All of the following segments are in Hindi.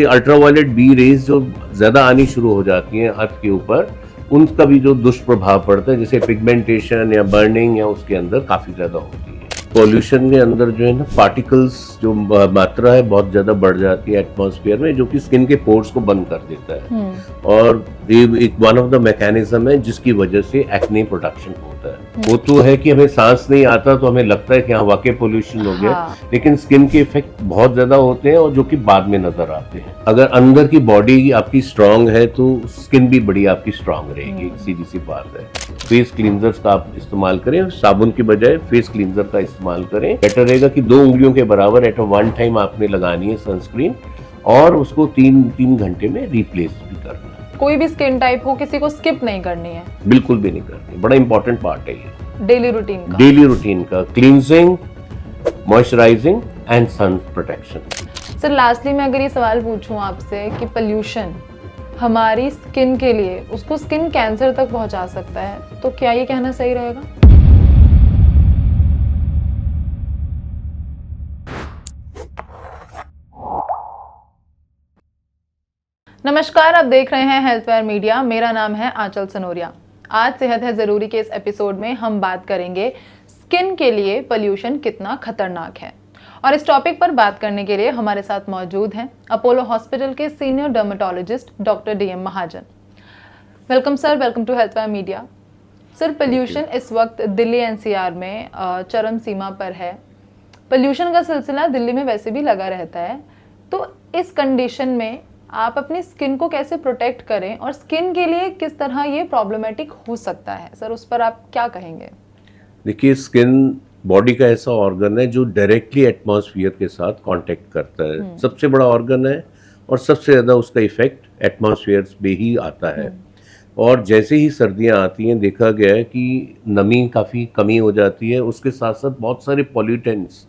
अल्ट्रावायलेट बी रेज जो ज़्यादा आनी शुरू हो जाती हैं अर्थ के ऊपर, उनका भी जो दुष्प्रभाव पड़ता है, जैसे पिगमेंटेशन या बर्निंग या उसके अंदर काफ़ी ज़्यादा होती है। पॉल्यूशन के अंदर जो है ना पार्टिकल्स जो मात्रा है बहुत ज़्यादा बढ़ जाती है एटमॉस्फेयर में, जो कि स्किन के पोर्स को बंद कर देता है। और ये एक वन ऑफ द मैकेनिज्म है जिसकी वजह से एक्ने प्रोडक्शन होता है। वो तो है कि हमें सांस नहीं आता तो हमें लगता है कि हाँ वाकई पोल्यूशन हो गया, लेकिन स्किन के इफेक्ट बहुत ज्यादा होते हैं और जो कि बाद में नजर आते हैं। अगर अंदर की बॉडी आपकी स्ट्रांग है तो स्किन भी बड़ी आपकी स्ट्रांग रहेगी, सीधी सी बात है। फेस क्लींजर्स का आप इस्तेमाल करें, साबुन की बजाय फेस क्लींजर का इस्तेमाल करें। बेटर रहेगा कि 2 उंगलियों के बराबर एट वन टाइम आपने लगानी है सनस्क्रीन, और उसको 3 घंटे में रिप्लेस भी करना है। कोई भी स्किन टाइप हो, किसी को स्किप नहीं करनी है, बिल्कुल भी नहीं करनी। बड़ा इंपॉर्टेंट पार्ट है ये डेली रूटीन का cleansing, moisturising and sun protection. Sir lastly मैं अगर ये सवाल पूछूं आपसे कि पोल्यूशन हमारी स्किन के लिए उसको स्किन कैंसर तक पहुंचा सकता है, तो क्या ये कहना सही रहेगा? नमस्कार, आप देख रहे हैं हेल्थवेयर मीडिया। मेरा नाम है आंचल सनोरिया। आज सेहत है ज़रूरी के इस एपिसोड में हम बात करेंगे स्किन के लिए पोल्यूशन कितना खतरनाक है। और इस टॉपिक पर बात करने के लिए हमारे साथ मौजूद हैं अपोलो हॉस्पिटल के senior dermatologist doctor DM Mahajan. Welcome sir, welcome to healthware media. Sir, pollution इस वक्त दिल्ली NCR में चरम सीमा पर है। पोल्यूशन का सिलसिला दिल्ली में वैसे भी लगा रहता है, तो इस कंडीशन में आप अपनी स्किन को कैसे प्रोटेक्ट करें और स्किन के लिए किस तरह ये प्रॉब्लमेटिक हो सकता है, सर उस पर आप क्या कहेंगे? देखिए, स्किन बॉडी का ऐसा ऑर्गन है जो डायरेक्टली एटमॉस्फेयर के साथ कांटेक्ट करता है। सबसे बड़ा ऑर्गन है और सबसे ज़्यादा उसका इफेक्ट एटमॉस्फेयर में ही आता है। और जैसे ही सर्दियां आती हैं देखा गया है कि नमी काफ़ी कमी हो जाती है, उसके साथ साथ बहुत सारे पॉल्यूटेंट्स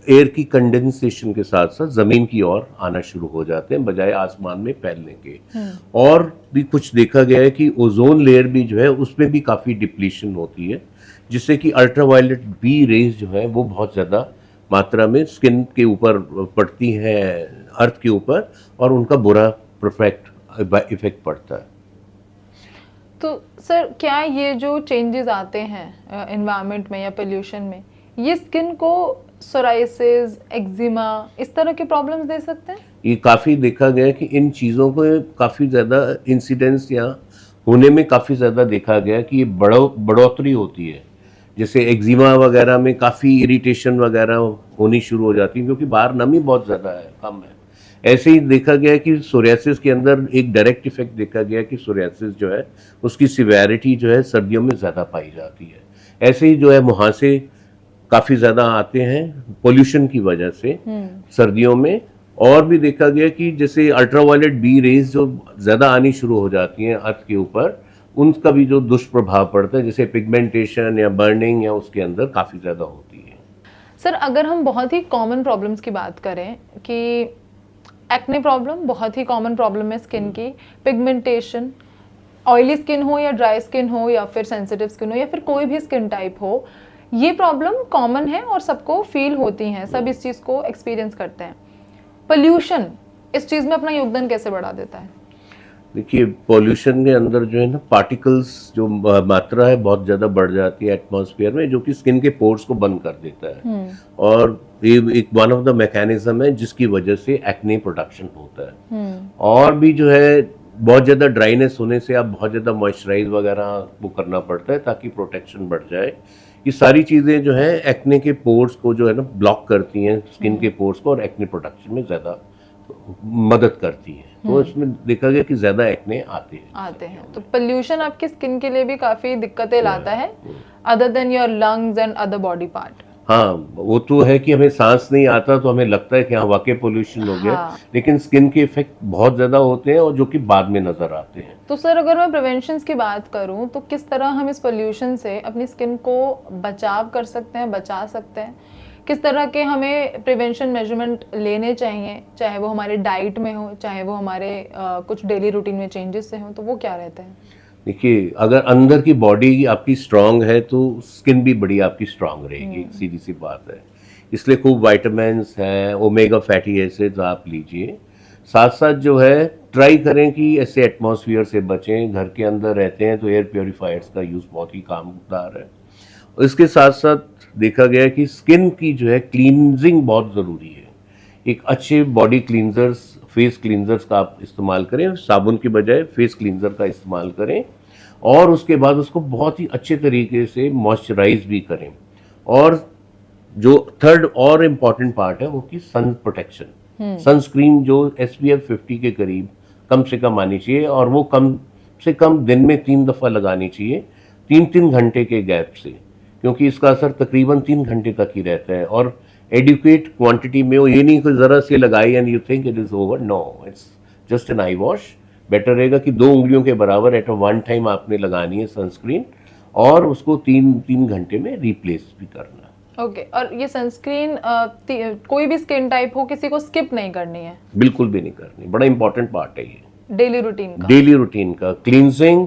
एयर की कंडेंसेशन के साथ साथ ज़मीन की ओर आना शुरू हो जाते हैं बजाय आसमान में फैलने के। और भी कुछ देखा गया है कि ओजोन लेयर भी जो है उसमें भी काफ़ी डिप्लीशन होती है, जिससे कि अल्ट्रावायलेट बी रेज जो है वो बहुत ज़्यादा मात्रा में स्किन के ऊपर पड़ती हैं, अर्थ के ऊपर, और उनका बुरा परफेक्ट इफेक्ट पड़ता है। तो सर क्या ये जो चेंजेस आते हैं एनवायरनमेंट में या पोल्यूशन में, ये स्किन को सोराइसिस, एक्जिमा, इस तरह के प्रॉब्लम्स दे सकते हैं? ये काफ़ी देखा गया है कि इन चीज़ों को काफ़ी ज़्यादा इंसिडेंस या होने में काफ़ी ज़्यादा देखा गया कि ये बढ़ोतरी होती है। जैसे एक्जिमा वगैरह में काफ़ी इरिटेशन वगैरह होनी शुरू हो जाती है, क्योंकि बाहर नमी बहुत ज़्यादा है, कम है। ऐसे ही देखा गया कि सोरियासिस के अंदर एक डायरेक्ट इफेक्ट देखा गया कि सोरियासिस जो है उसकी सिवेरिटी जो है सर्दियों में ज़्यादा पाई जाती है। ऐसे ही जो है मुहासे काफ़ी ज़्यादा आते हैं पोल्यूशन की वजह से सर्दियों में। और भी देखा गया कि जैसे अल्ट्रावायलेट बी रेज जो ज़्यादा आनी शुरू हो जाती हैं अर्थ के ऊपर, उनका भी जो दुष्प्रभाव पड़ता है, जैसे पिगमेंटेशन या बर्निंग या उसके अंदर काफ़ी ज़्यादा होती है। सर अगर हम बहुत ही कॉमन प्रॉब्लम्स की बात करें कि एक्ने प्रॉब्लम बहुत ही कॉमन प्रॉब्लम है स्किन की, पिगमेंटेशन, ऑयली स्किन हो या ड्राई स्किन हो या फिर सेंसिटिव स्किन हो या फिर कोई भी स्किन टाइप हो, ये प्रॉब्लम कॉमन है और सबको फील होती हैं, सब इस चीज़ को एक्सपीरियंस करते हैं। पोल्यूशन इस चीज़ में अपना योगदान कैसे बढ़ा देता है? देखिए, पॉल्यूशन के अंदर जो है ना पार्टिकल्स जो मात्रा है बहुत ज़्यादा बढ़ जाती है एटमॉस्फेयर में, जो कि स्किन के पोर्स को बंद कर देता है। और ये एक वन ऑफ द मैकेनिज्म है जिसकी वजह से एक्ने प्रोडक्शन होता है। और भी जो है बहुत ज़्यादा ड्राइनेस होने से आप बहुत ज़्यादा मॉइस्चराइज वगैरह वो करना पड़ता है ताकि प्रोटेक्शन बढ़ जाए। ये सारी चीज़ें जो है एक्ने के पोर्स को जो है ना ब्लॉक करती हैं, स्किन के पोर्स को, और एक्ने प्रोडक्शन में ज़्यादा मदद करती है। तो इसमें देखा गया कि ज़्यादा एक्ने आते हैं। तो पोल्यूशन आपकी स्किन के लिए भी काफ़ी दिक्कतें लाता है, other than your lungs and other body part. हाँ, वो तो है कि हमें सांस नहीं आता तो हमें लगता है कि हाँ वाकई पोल्यूशन हो गया, लेकिन स्किन के इफेक्ट बहुत ज़्यादा होते हैं और जो कि बाद में नज़र आते हैं। तो सर अगर मैं प्रिवेंशन की बात करूं तो किस तरह हम इस पोल्यूशन से अपनी स्किन को बचाव कर सकते हैं, बचा सकते हैं? किस तरह के हमें प्रिवेंशन मेजरमेंट लेने चाहिए, चाहे वो हमारे डाइट में हो, चाहे वो हमारे कुछ डेली रूटीन में चेंजेस से हो, तो वो क्या रहते हैं? देखिए, अगर अंदर की बॉडी आपकी स्ट्रांग है तो स्किन भी बड़ी आपकी स्ट्रांग रहेगी, सीधी सी बात है। इसलिए खूब विटामिन्स हैं, ओमेगा फैटी एसिड्स आप लीजिए, साथ साथ जो है ट्राई करें कि ऐसे एटमॉस्फेयर से बचें। घर के अंदर रहते हैं तो एयर प्योरीफायर्स का यूज़ बहुत ही कामदार है। और इसके साथ साथ देखा गया है कि स्किन की जो है क्लींजिंग बहुत ज़रूरी है। एक अच्छे बॉडी क्लींजर्स, फेस क्लींजर्स का आप इस्तेमाल करें, साबुन की बजाय फेस क्लींजर का इस्तेमाल करें, और उसके बाद उसको बहुत ही अच्छे तरीके से मॉइस्चराइज भी करें। और जो थर्ड और इम्पॉर्टेंट पार्ट है वो कि सन प्रोटेक्शन, सनस्क्रीन जो SPF 50 के करीब कम से कम आनी चाहिए, और वो कम से कम दिन में 3 दफ़ा लगानी चाहिए, 3-3 घंटे के गैप से, क्योंकि इसका असर तकरीबन 3 घंटे तक ही रहता है। और एडिक्वेट क्वांटिटी में हो, ये नहीं कि ज़रा से लगाई and you think it is over, no, it's just an eye wash. Better रहेगा कि 2 उंगलियों के बराबर एट अ वन टाइम आपने लगानी है सनस्क्रीन, और उसको 3 घंटे में रिप्लेस भी करना। ओके और ये सनस्क्रीन कोई भी स्किन टाइप हो, किसी को स्किप नहीं करनी है? बिल्कुल भी नहीं करनी, बड़ा इंपॉर्टेंट पार्ट है ये डेली रूटीन का cleansing,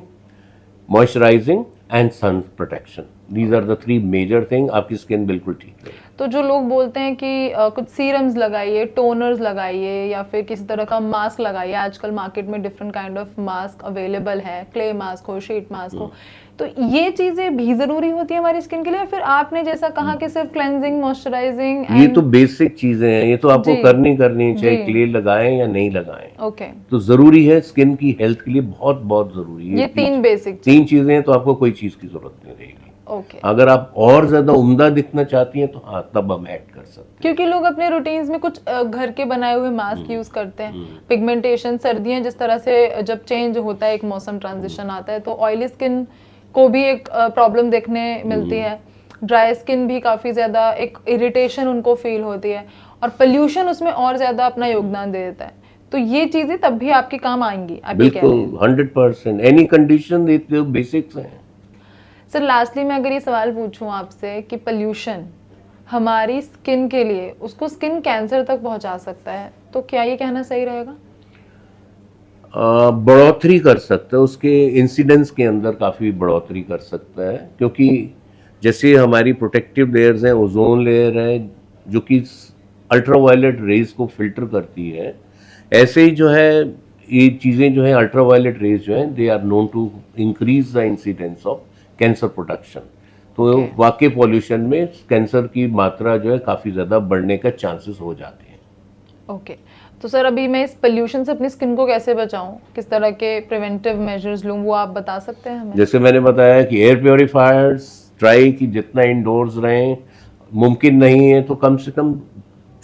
moisturising and sun protection. These are the 3 major thing, आपकी स्किन बिल्कुल ठीक रहेगी। तो जो लोग बोलते हैं कि कुछ सीरम्स लगाइए, टोनर्स लगाइए, या फिर किसी तरह का मास्क लगाइए, आजकल मार्केट में different kind of mask available है, क्ले मास्क हो, शीट मास्क हो, तो ये चीजें भी जरूरी होती है हमारी स्किन के लिए? फिर आपने जैसा कहा कि सिर्फ क्लेंजिंग, मॉइस्चराइजिंग, ये तो बेसिक चीजें हैं, ये तो आपको करनी चाहे जी। क्ले लगाएं या नहीं लगाएं। ओके, तो जरूरी है, स्किन की हेल्थ के लिए बहुत बहुत जरूरी है। ये 3 बेसिक 3 चीजें हैं, तो आपको कोई चीज की जरूरत नहीं रहेगी। ओके, अगर आप और ज्यादा उम्दा दिखना चाहती हैं तो हाँ, तब हम ऐड कर सकते हैं। क्योंकि लोग अपने रूटीन्स में कुछ घर के बनाए हुए मास्क यूज करते हैं। पिगमेंटेशन, सर्दियां जिस तरह से जब चेंज होता है, एक मौसम ट्रांजिशन आता है, तो ऑयली स्किन को भी एक प्रॉब्लम देखने मिलती है, ड्राई स्किन भी काफी ज्यादा एक इरिटेशन उनको फील होती है, और पोल्यूशन उसमें और ज्यादा अपना योगदान दे देता है। तो ये चीजें तब भी आपके काम आएंगी, आप ये कह रहे हैं? बिल्कुल 100%, एनी कंडीशन, ये तो बेसिक्स हैं। सर लास्टली मैं अगर ये सवाल पूछूं आपसे कि पोल्यूशन हमारी स्किन के लिए उसको स्किन कैंसर तक पहुंचा सकता है, तो क्या ये कहना सही रहेगा? बढ़ोतरी कर सकता है, उसके इंसिडेंस के अंदर काफ़ी बढ़ोतरी कर सकता है, क्योंकि जैसे हमारी प्रोटेक्टिव लेयर्स हैं, ओजोन लेयर है जो कि अल्ट्रावायलेट रेज को फिल्टर करती है, ऐसे ही जो है ये चीज़ें जो है अल्ट्रावायलेट रेज जो हैं, they are known to increase the incidence of cancer production. तो वाकई पॉल्यूशन में कैंसर की मात्रा जो है काफ़ी ज़्यादा बढ़ने का चांसेस हो जाते हैं। ओके, तो सर अभी मैं इस पोल्यूशन से अपनी स्किन को कैसे बचाऊं, किस तरह के प्रिवेंटिव मेजर्स लूं, वो आप बता सकते हैं हमें? जैसे मैंने बताया कि एयर प्योरीफायर्स ट्राई कि जितना इंडोर्स रहें, मुमकिन नहीं है तो कम से कम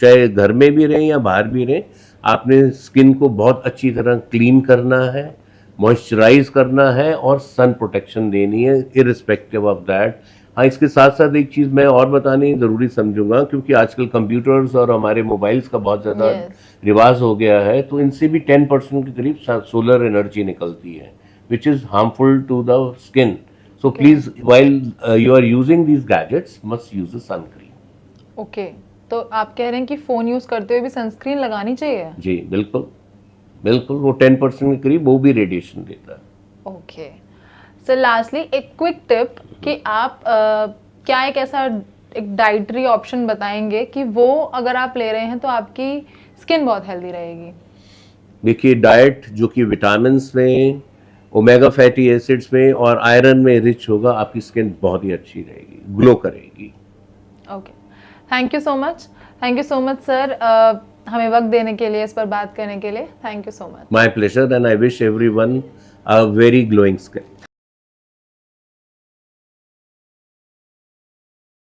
चाहे घर में भी रहें या बाहर भी रहें, आपने स्किन को बहुत अच्छी तरह क्लीन करना है, मॉइस्चराइज करना है, और सन प्रोटेक्शन देनी है इररिस्पेक्टिव ऑफ दैट। हाँ, इसके साथ साथ एक चीज़ मैं और बतानी ज़रूरी समझूंगा, क्योंकि आजकल कंप्यूटर्स और हमारे मोबाइल्स का बहुत ज़्यादा रिवाज हो गया है, तो इनसे भी 10% के करीब सोलर एनर्जी निकलती है, which is harmful to the skin. So please while you are using these gadgets must use a sun cream. Okay, तो आप कह रहे हैं कि फ़ोन यूज़ करते हुए भी सनस्क्रीन लगानी चाहिए? जी बिल्कुल बिल्कुल, वो 10% के करीब वो भी रेडिएशन देता है। ओके सर, लास्टली एक क्विक टिप कि आप क्या एक ऐसा एक डाइटरी ऑप्शन बताएंगे कि वो अगर आप ले रहे हैं तो आपकी स्किन बहुत हेल्दी रहेगी? देखिए, डाइट जो कि विटामिन्स में, ओमेगा फैटी एसिड्स में और आयरन में रिच होगा, आपकी स्किन बहुत ही अच्छी रहेगी, ग्लो करेगी। Okay, thank you so much sir, हमें वक्त देने के लिए, इस पर बात करने के लिए। Thank you so much. My pleasure, and I wish everyone a very glowing skin.